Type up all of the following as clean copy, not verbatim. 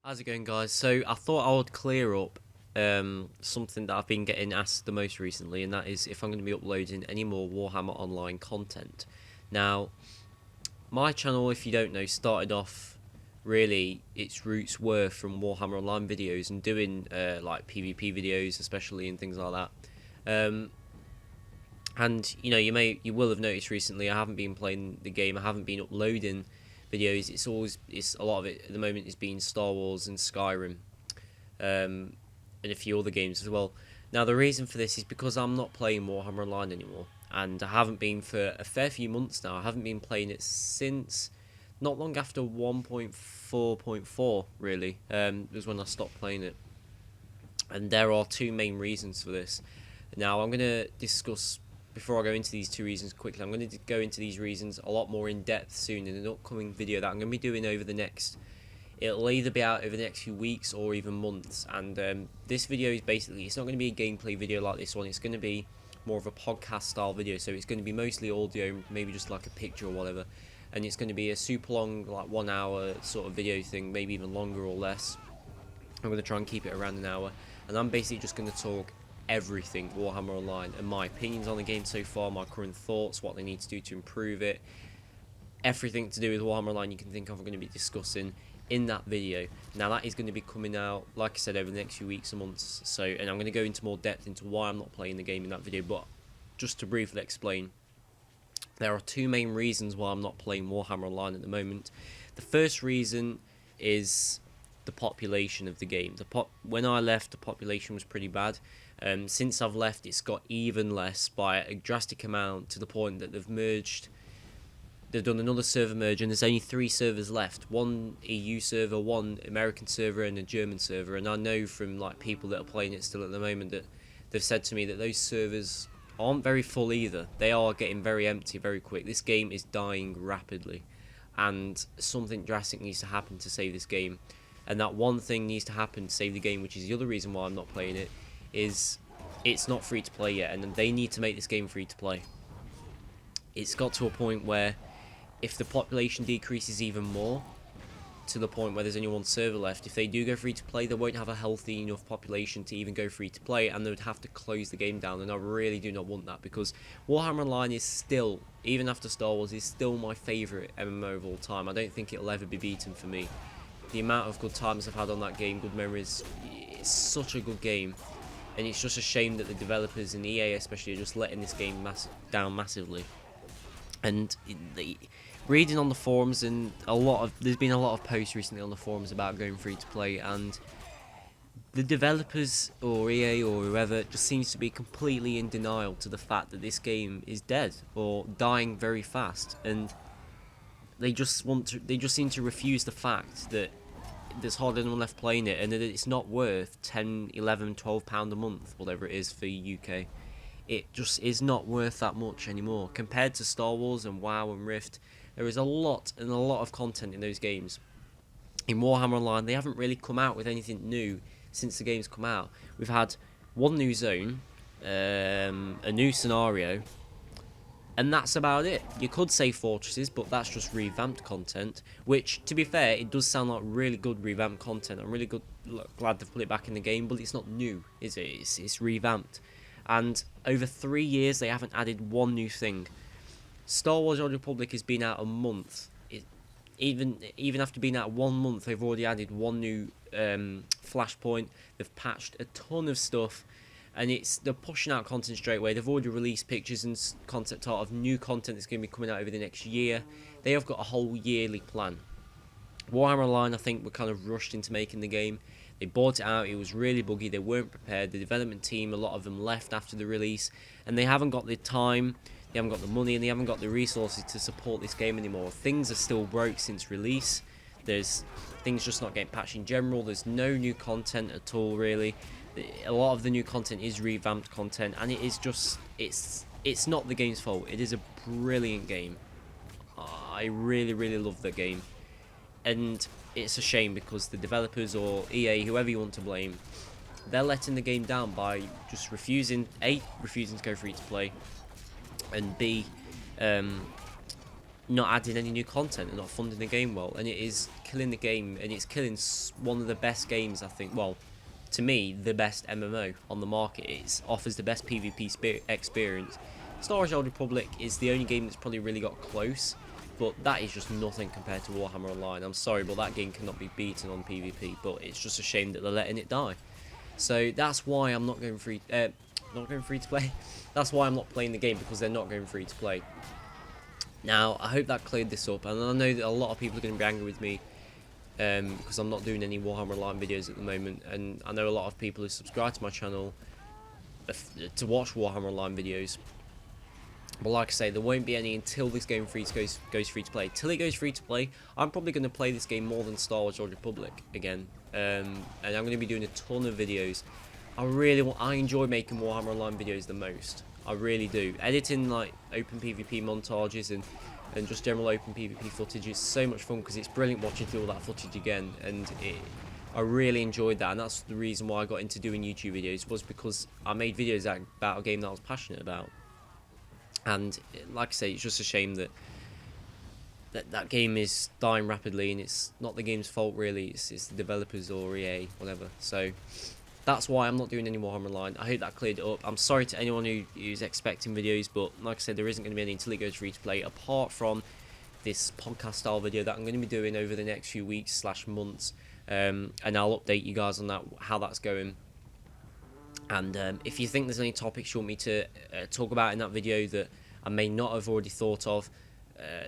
How's it going, guys? So I thought I would clear up something that I've been getting asked the most recently, and that is if I'm going to be uploading any more Warhammer Online content. Now, my channel, if you don't know, started off really its roots were from Warhammer Online videos and doing like PvP videos, especially and things like that. And you will have noticed recently I haven't been playing the game. I haven't been uploading videos. It's a lot of it at the moment is being Star Wars and Skyrim, and a few other games as well. Now the reason for this is because I'm not playing Warhammer Online anymore, and I haven't been for a fair few months now. I haven't been playing it since not long after 1.4.4 really. Was when I stopped playing it, and there are two main reasons for this. Now I'm going to discuss, before I go into these two reasons quickly, I'm going to go into these reasons a lot more in depth soon in an upcoming video that I'm going to be doing over the next, it'll either be out over the next few weeks or even months. And this video is basically, it's not going to be a gameplay video like this one, it's going to be more of a podcast style video, so it's going to be mostly audio, maybe just like a picture or whatever, and it's going to be a super long, like 1 hour sort of video thing, maybe even longer or less. I'm going to try and keep it around an hour, and I'm basically just going to talk everything Warhammer Online and my opinions on the game so far, my current thoughts, what they need to do to improve it, everything to do with Warhammer Online you can think of. I'm going to be discussing in that video. Now that is going to be coming out, like I said, over the next few weeks and months. So, and I'm going to go into more depth into why I'm not playing the game in that video. But just to briefly explain, there are two main reasons why I'm not playing Warhammer Online at the moment. The first reason is the population of the game. When I left, the population was pretty bad. Since I've left, it's got even less by a drastic amount, to the point that they've done another server merge, and there's only 3 servers left: one EU server, one American server, and a German server. And I know from like people that are playing it still at the moment that they've said to me that those servers aren't very full either. They are getting very empty very quick. This game is dying rapidly, and something drastic needs to happen to save this game. And that one thing needs to happen to save the game, which is the other reason why I'm not playing it, is it's not free to play yet, and they need to make this game free to play. It's got to a point where if the population decreases even more, to the point where there's only 1 server left, if they do go free to play, they won't have a healthy enough population to even go free to play, and they would have to close the game down. And I really do not want that, because Warhammer Online is still, even after Star Wars, is still my favourite MMO of all time. I don't think it'll ever be beaten for me. The amount of good times I've had on that game, good memories, it's such a good game. And it's just a shame that the developers and EA especially are just letting this game down massively. And reading on the forums, and there's been a lot of posts recently on the forums about going free to play, and the developers or EA or whoever just seems to be completely in denial to the fact that this game is dead or dying very fast, and they just seem to refuse the fact that there's hardly anyone left playing it, and that it's not worth 10, 11, 12 pound a month, whatever it is for UK. It just is not worth that much anymore compared to Star Wars and WoW and Rift. There is a lot of content in those games. In Warhammer Online, they haven't really come out with anything new since the game's come out. We've had one new zone, a new scenario, and that's about it. You could say fortresses, but that's just revamped content, which, to be fair, it does sound like really good revamped content. I'm really glad they've put it back in the game, but it's not new, is it? It's revamped. And over 3 years, they haven't added one new thing. Star Wars: Old Republic has been out a month. Even after being out 1 month, they've already added one new flashpoint. They've patched a ton of stuff, and they're pushing out content straight away. They've already released pictures and concept art of new content that's going to be coming out over the next year. They have got a whole yearly plan. Warhammer Online, I think, were kind of rushed into making the game. They bought it out, it was really buggy, they weren't prepared. The development team, a lot of them left after the release, and they haven't got the time, they haven't got the money, and they haven't got the resources to support this game anymore. Things are still broke since release. There's things just not getting patched in general. There's no new content at all, really. A lot of the new content is revamped content, and it is just, it's not the game's fault. It is a brilliant game. I really love the game, and it's a shame because the developers or EA, whoever you want to blame, they're letting the game down by just refusing to go free to play, and B, not adding any new content and not funding the game well. And it is killing the game, and it's killing one of the best games, I think. Well, to me, the best MMO on the market. It offers the best PvP experience. Star Wars: Old Republic is the only game that's probably really got close, but that is just nothing compared to Warhammer Online. I'm sorry, but that game cannot be beaten on PvP. But it's just a shame that they're letting it die. So that's why I'm not going free. Not going free to play. That's why I'm not playing the game, because they're not going free to play. Now, I hope that cleared this up, and I know that a lot of people are going to be angry with me because I'm not doing any Warhammer Online videos at the moment, and I know a lot of people who subscribe to my channel to watch Warhammer Online videos. But like I say, there won't be any until this game goes free to play. Till it goes free to play, I'm probably going to play this game more than Star Wars: Old Republic again, and I'm going to be doing a ton of videos. I enjoy making Warhammer Online videos the most. I really do. Editing like open PvP montages and just general open PvP footage is so much fun, because it's brilliant watching through all that footage again, and I really enjoyed that, and that's the reason why I got into doing YouTube videos, was because I made videos about a game that I was passionate about. And like I say, it's just a shame that that game is dying rapidly, and it's not the game's fault really, it's the developers or EA, whatever. So that's why I'm not doing any Warhammer Online. I hope that cleared it up. I'm sorry to anyone who's expecting videos, but like I said, there isn't going to be any until it goes free to play, apart from this podcast style video that I'm going to be doing over the next few weeks / months, and I'll update you guys on that, how that's going. And if you think there's any topics you want me to talk about in that video that I may not have already thought of,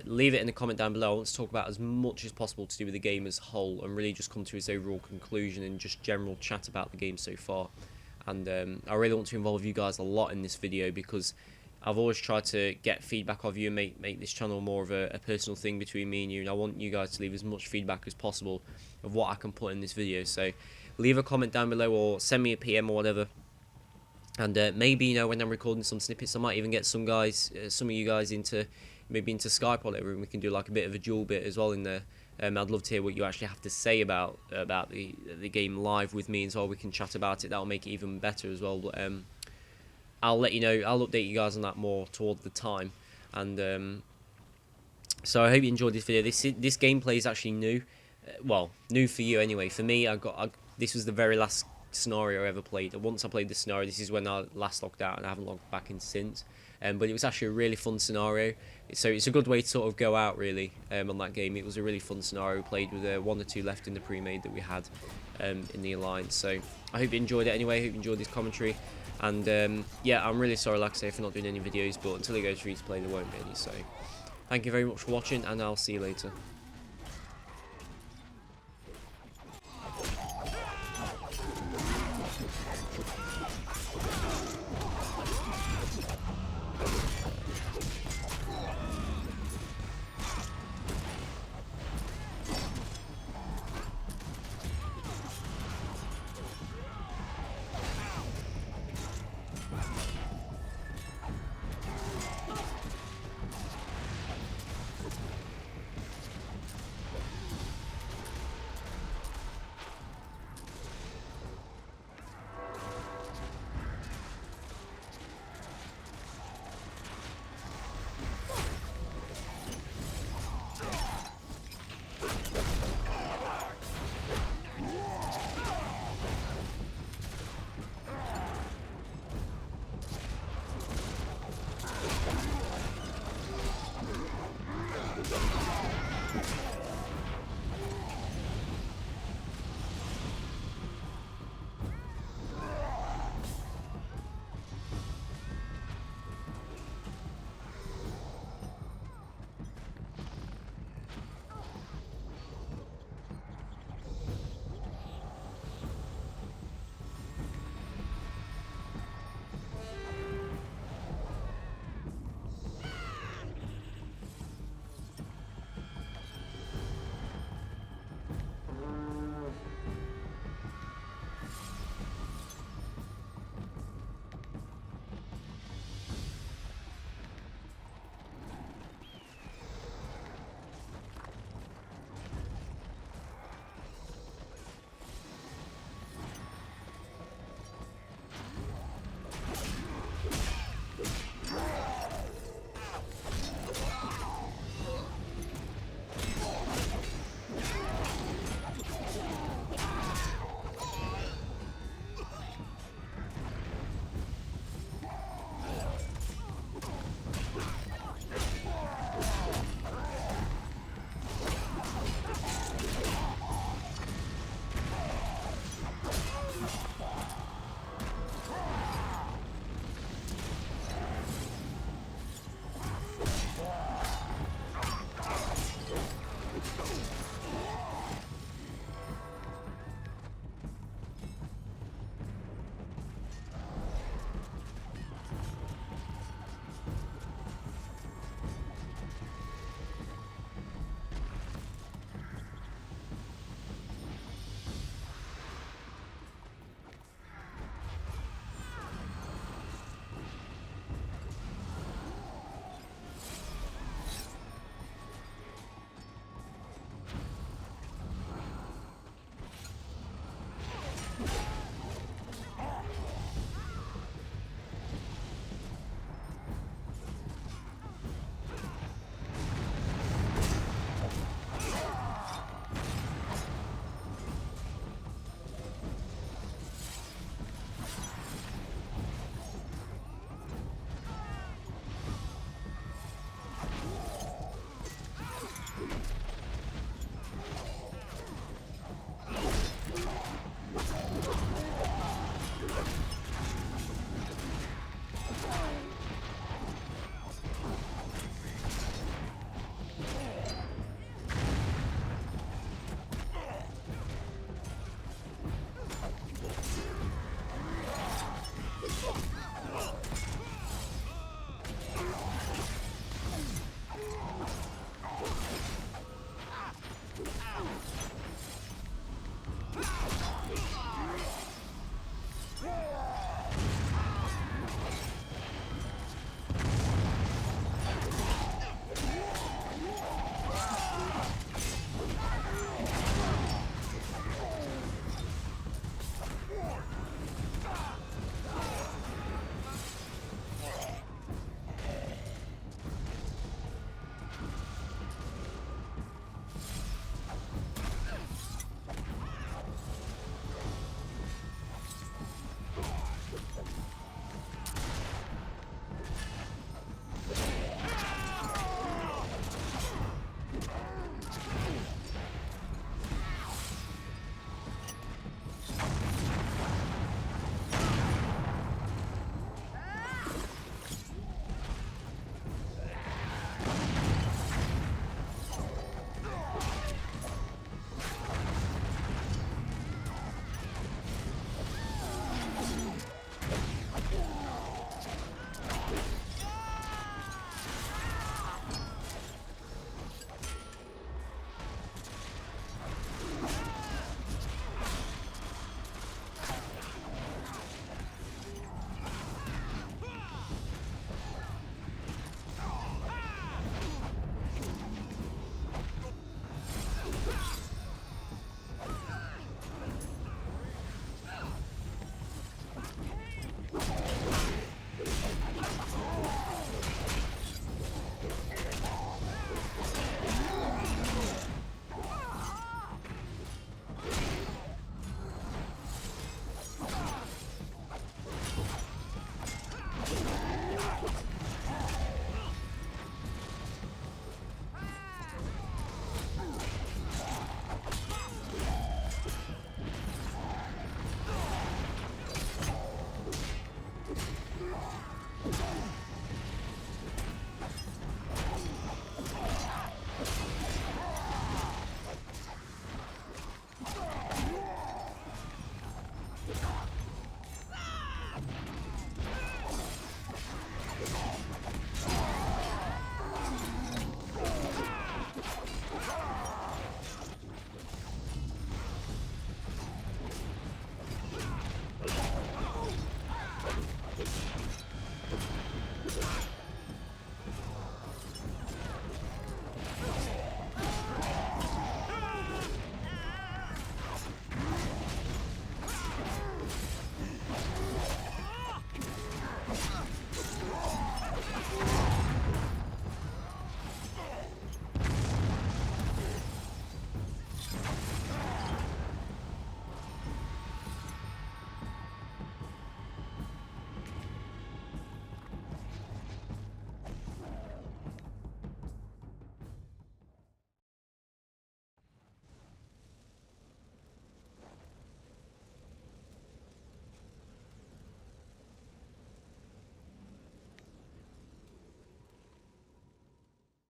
leave it in the comment down below. I want to talk about as much as possible to do with the game as a whole, and really just come to its overall conclusion and just general chat about the game so far. And I really want to involve you guys a lot in this video, because I've always tried to get feedback of you and make this channel more of a personal thing between me and you, and I want you guys to leave as much feedback as possible of what I can put in this video. So leave a comment down below, or send me a PM or whatever. And maybe, you know, when I'm recording some snippets, I might even get some of you guys into Skype or whatever, and we can do like a bit of a dual bit as well in there. I'd love to hear what you actually have to say about the game live with me as well. We can chat about it. That'll make it even better as well. But I'll let you know. I'll update you guys on that more towards the time. And so I hope you enjoyed this video. This gameplay is actually new. Well, new for you anyway. For me, this was the very last scenario I ever played. Once I played the scenario, this is when I last logged out, and I haven't logged back in since. But it was actually a really fun scenario, so it's a good way to sort of go out really on that game. It was a really fun scenario. We played with 1 or 2 left in the pre-made that we had in the alliance. So I hope you enjoyed it anyway. I hope you enjoyed this commentary, and yeah, I'm really sorry, like I say, for not doing any videos, but until it goes free to play there won't be any. So thank you very much for watching, and I'll see you later.